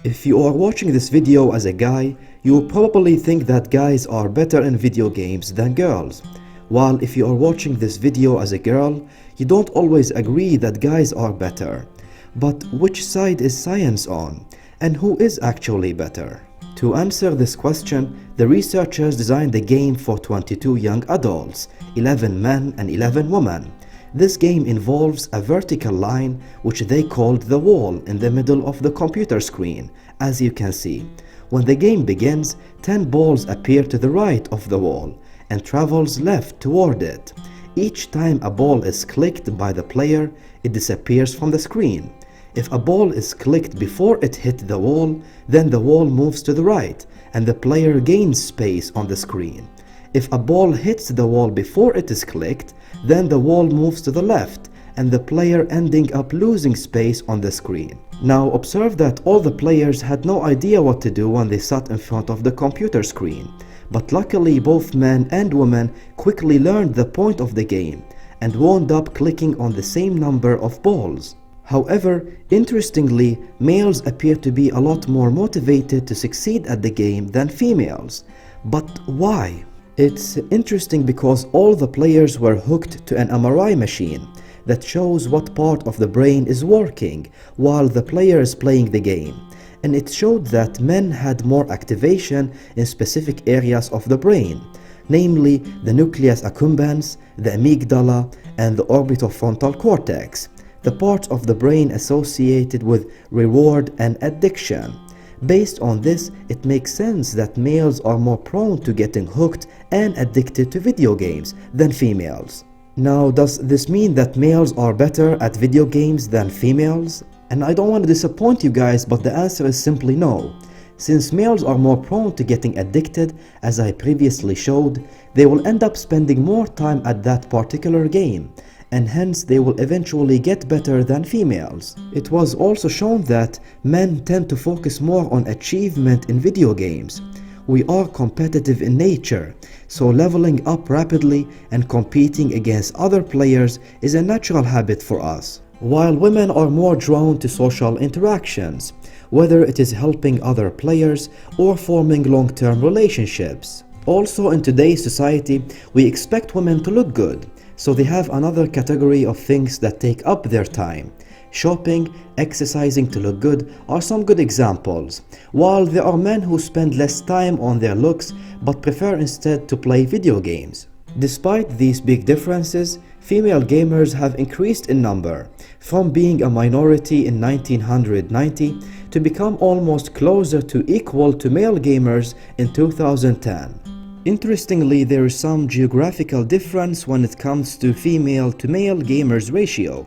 If you are watching this video as a guy, you will probably think that guys are better in video games than girls. While if you are watching this video as a girl, you don't always agree that guys are better. But which side is science on? And who is actually better? To answer this question, the researchers designed the game for 22 young adults, 11 men and 11 women. This game involves a vertical line which they called the wall in the middle of the computer screen, as you can see. When the game begins, 10 balls appear to the right of the wall and travels left toward it. Each time a ball is clicked by the player, it disappears from the screen. If a ball is clicked before it hit the wall, then the wall moves to the right and the player gains space on the screen. If a ball hits the wall before it is clicked, then the wall moves to the left and the player ending up losing space on the screen. Now observe that all the players had no idea what to do when they sat in front of the computer screen. But luckily both men and women quickly learned the point of the game and wound up clicking on the same number of balls. However, interestingly, males appear to be a lot more motivated to succeed at the game than females. But why? It's interesting because all the players were hooked to an MRI machine that shows what part of the brain is working while the player is playing the game. And it showed that men had more activation in specific areas of the brain, namely the nucleus accumbens, the amygdala, and the orbitofrontal cortex, the parts of the brain associated with reward and addiction. Based on this, it makes sense that males are more prone to getting hooked and addicted to video games than females. Now, does this mean that males are better at video games than females? And I don't want to disappoint you guys, but the answer is simply no. Since males are more prone to getting addicted, as I previously showed, they will end up spending more time at that particular game, and hence they will eventually get better than females. It was also shown that men tend to focus more on achievement in video games. We are competitive in nature, so leveling up rapidly and competing against other players is a natural habit for us. While women are more drawn to social interactions, whether it is helping other players or forming long-term relationships. Also, in today's society, we expect women to look good, so they have another category of things that take up their time. Shopping, exercising to look good are some good examples, while there are men who spend less time on their looks but prefer instead to play video games. Despite these big differences, female gamers have increased in number, from being a minority in 1990 to become almost closer to equal to male gamers in 2010. Interestingly, there is some geographical difference when it comes to female to male gamers ratio.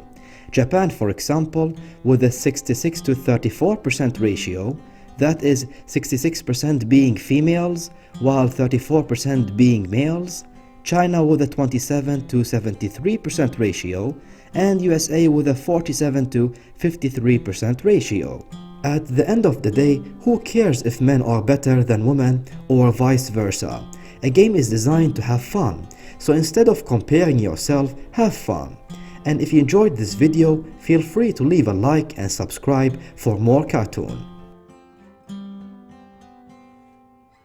Japan, for example, with a 66 to 34% ratio, that is 66% being females while 34% being males. China with a 27 to 73% ratio, and USA with a 47 to 53% ratio. At the end of the day, who cares if men are better than women or vice versa? A game is designed to have fun, so instead of comparing yourself, have fun. And if you enjoyed this video, feel free to leave a like and subscribe for more cartoon.